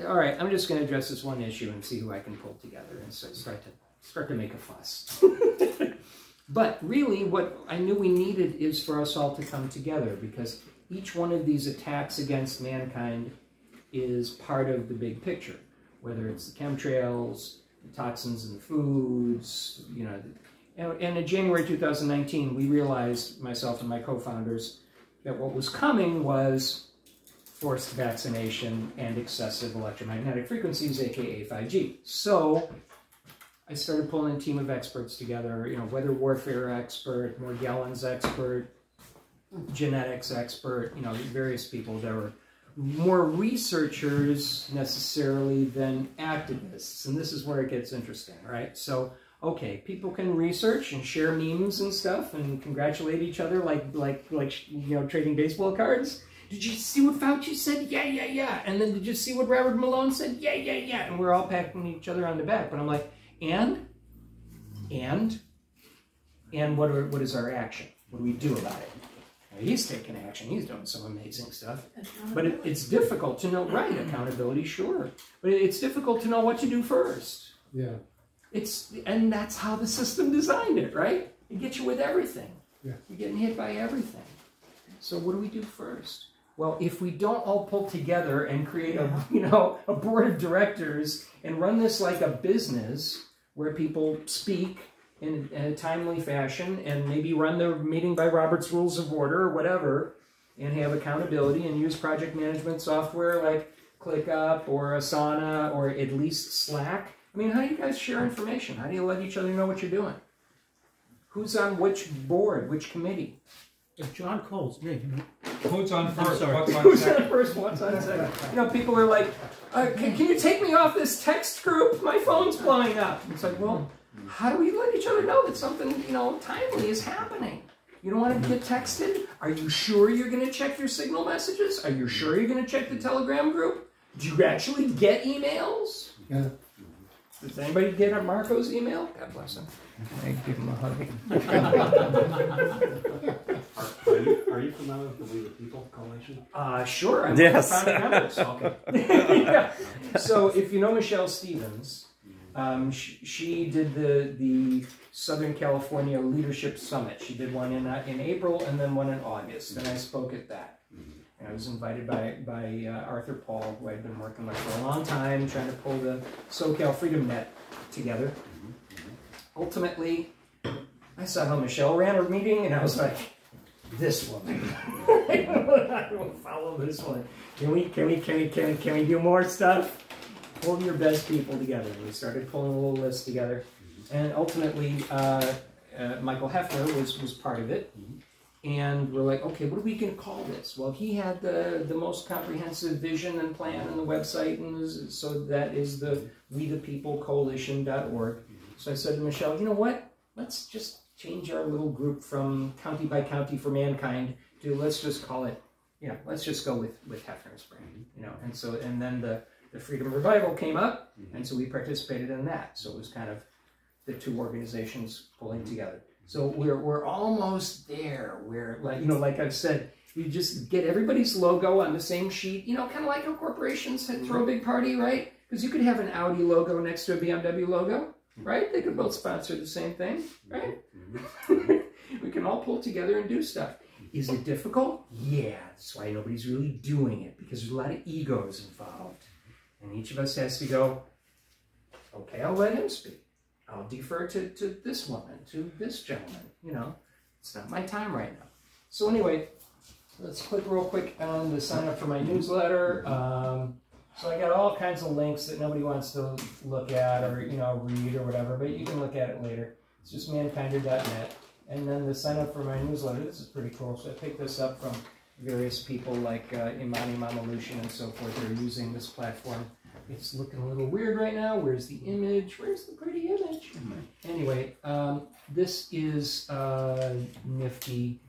all right, I'm just going to address this one issue and see who I can pull together and start to make a fuss. But really, what I knew we needed is for us all to come together, because each one of these attacks against mankind is part of the big picture, whether it's the chemtrails, the toxins in the foods, you know. And in January 2019, we realized, myself and my co-founders, that what was coming was forced vaccination and excessive electromagnetic frequencies, aka 5G. So I started pulling a team of experts together, you know, weather warfare expert, Morgellons expert, genetics expert, you know, various people that were more researchers necessarily than activists. And this is where it gets interesting, right? So, okay, people can research and share memes and stuff and congratulate each other like you know, trading baseball cards. Did you see what Fauci said? Yeah, yeah, yeah. And then did you see what Robert Malone said? Yeah, yeah, yeah. And we're all patting each other on the back. But I'm like, and what is our action? What do we do about it? Now, he's taking action. He's doing some amazing stuff. But it's difficult to know, right, accountability, sure. But it's difficult to know what to do first. Yeah. And that's how the system designed it, right? It gets you with everything. Yeah. You're getting hit by everything. So what do we do first? Well, if we don't all pull together and create a board of directors and run this like a business where people speak in a timely fashion and maybe run the meeting by Robert's Rules of Order or whatever, and have accountability and use project management software like ClickUp or Asana or at least Slack. I mean, how do you guys share information? How do you let each other know what you're doing? Who's on which board, which committee? If John calls me, Who's on first? What's on Who's second? on first? What's on second? You know, people are like, can you take me off this text group? My phone's blowing up. It's like, well, how do we let each other know that something, you know, timely is happening? You don't want to get texted? Are you sure you're going to check your Signal messages? Are you sure you're going to check the Telegram group? Do you actually get emails? Yeah. Does anybody get Marco's email? God bless him. I give him a hug. Are you familiar with the We the People Coalition? Sure. I'm yes. one of the founding members. Okay. Yeah. So if you know Michelle Stevens, she did the Southern California Leadership Summit. She did one in April and then one in August, and I spoke at that. And I was invited by Arthur Paul, who I'd been working with for a long time, trying to pull the SoCal Freedom Net together. Ultimately, I saw how Michelle ran her meeting, and I was like, this woman. I will follow this one. Can we do more stuff? Pull your best people together. And we started pulling a little list together. And ultimately, Michael Hefner was part of it. And we're like, okay, what are we going to call this? Well, he had the most comprehensive vision and plan on the website, and so that is the WeThePeopleCoalition.org. So I said to Michelle, you know what? Let's just change our little group from County by County for Mankind to, let's just call it, you know, let's just go with Hefner's brand, you know. And so, and then the Freedom Revival came up, and so we participated in that. So it was kind of the two organizations pulling together. So we're almost there. We're like, you know, like I've said, you just get everybody's logo on the same sheet, you know, kind of like how corporations throw a big party, right? Because you could have an Audi logo next to a BMW logo, right? They could both sponsor the same thing, right? We can all pull together and do stuff. Is it difficult? Yeah, that's why nobody's really doing it, because there's a lot of egos involved. And each of us has to go, okay, I'll let him speak. I'll defer to this woman, to this gentleman. You know, it's not my time right now. So anyway, let's click real quick on the sign up for my newsletter. So I got all kinds of links that nobody wants to look at or, you know, read or whatever, but you can look at it later. It's just mankinder.net. And then the sign up for my newsletter, this is pretty cool. So I picked this up from various people like Imani Mamalushan and so forth that are using this platform. It's looking a little weird right now. Where's the image? Where's the pretty image? Anyway, this is a nifty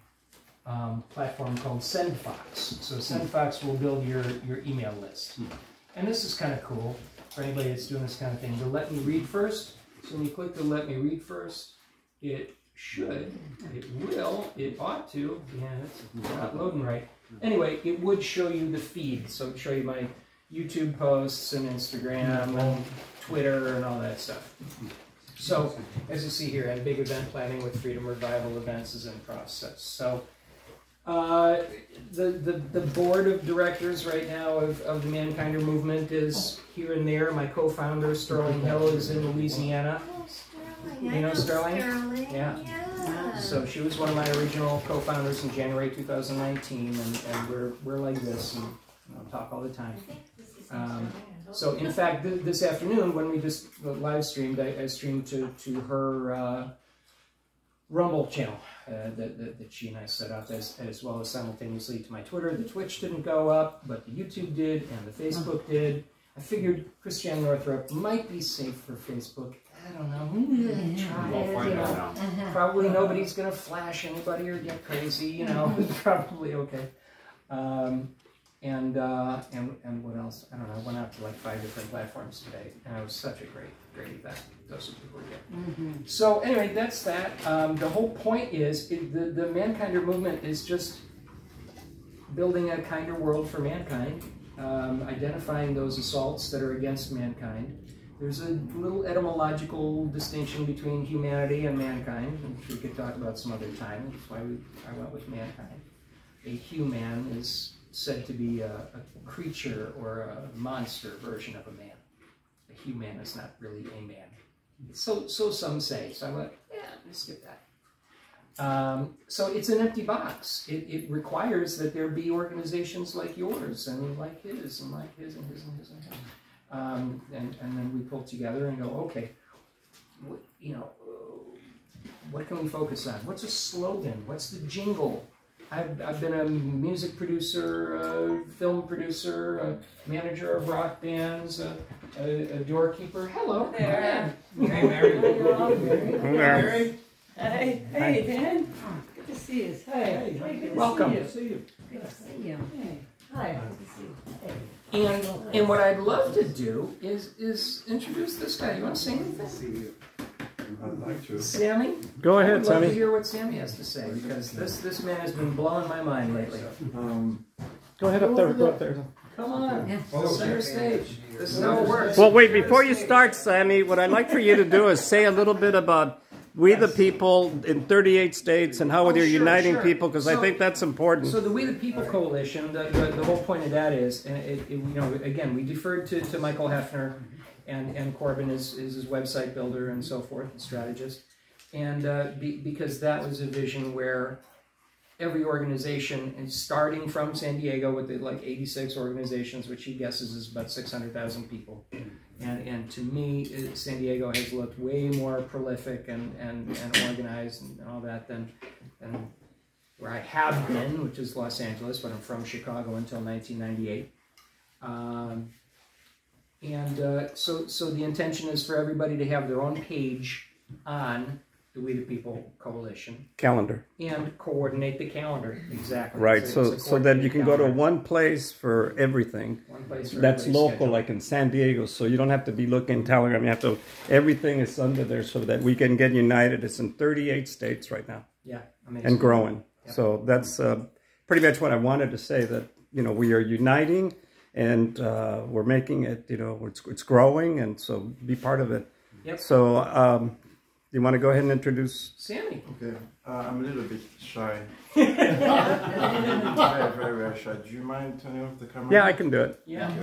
platform called SendFox. So SendFox will build your email list. And this is kind of cool for anybody that's doing this kind of thing. The Let Me Read First. So when you click the Let Me Read First, it should, it will, it ought to, yeah, it's not loading right. Anyway, it would show you the feed. So it would show you my YouTube posts and Instagram and Twitter and all that stuff. So, as you see here, and big event planning with Freedom Revival events is in process. So, the board of directors right now of the Mankinder movement is here and there. My co-founder, Sterling Hill, is in Louisiana. Oh, Sterling. You know Sterling? Sterling. Yeah. So she was one of my original co-founders in January 2019, and we're like this, and talk all the time. So in fact, this afternoon when we just live streamed, I streamed to her Rumble channel that she and I set up, as well as simultaneously to my Twitter. The Twitch didn't go up, but the YouTube did, and the Facebook did. I figured Christiane Northrup might be safe for Facebook. I don't know. We'll find out now. Probably nobody's going to flash anybody or get crazy, you know. Probably okay. And what else? I don't know. I went out to like 5 different platforms today, and it was such a great event. Those of you who were there. So anyway, that's that. The whole point is the Mankinder movement is just building a kinder world for mankind, identifying those assaults that are against mankind. There's a little etymological distinction between humanity and mankind, which we could talk about some other time. That's why I went with mankind. A human is said to be a creature or a monster version of a man. A human is not really a man. So some say. So I went, yeah, let's skip that. So it's an empty box. It requires that there be organizations like yours and like his and like his and his and his and his. And then we pull together and go, okay, what can we focus on? What's a slogan? What's the jingle? I've been a music producer, a film producer, a manager of rock bands, a doorkeeper. Hello there. Hey, Mary. Hello, Mary. Hey, hey, Dan. Good to see you. Hey, good to welcome. See you. Good to see you. Hey. Hi. Good to see you. Hey. And what I'd love to do is introduce this guy. You want to say anything? I'd like to. Sammy? Go ahead, I'd love Sammy. to hear what Sammy has to say, because this man has been blowing my mind lately. Go ahead up there. Go up there. Come on, Oh, center stage. This is how it works. Well, wait, before you start, Sammy, what I'd like for you to do is say a little bit about We the People in 38 states and how you're sure, uniting sure. people, because I think that's important. So the We the People Coalition, the whole point of that is, and again, we deferred to Michael Hefner, and Corbin is his website builder and so forth, and strategist, and because that was a vision where every organization, and starting from San Diego with the, like 86 organizations, which he guesses is about 600,000 people. And to me, San Diego has looked way more prolific and organized and all that than where I have been, which is Los Angeles, but I'm from Chicago until 1998. So the intention is for everybody to have their own page on the We the People Coalition Calendar. and coordinate the calendar. Exactly. Right, It's so a so that you can go to coordinated one place for everything. calendar. One place for That's everybody's local, schedule. like in San Diego, so you don't have to be looking Telegram. You have to, everything is under there so that we can get united. It's in 38 states right now Yeah, amazing. and growing. Yep. So that's pretty much what I wanted to say, that, we are uniting and we're making it, it's growing, and so be part of it. Yep. So you want to go ahead and introduce? Sammy. Okay, I'm a little bit shy. Very, very shy. Do you mind turning off the camera? Yeah, I can do it. Yeah.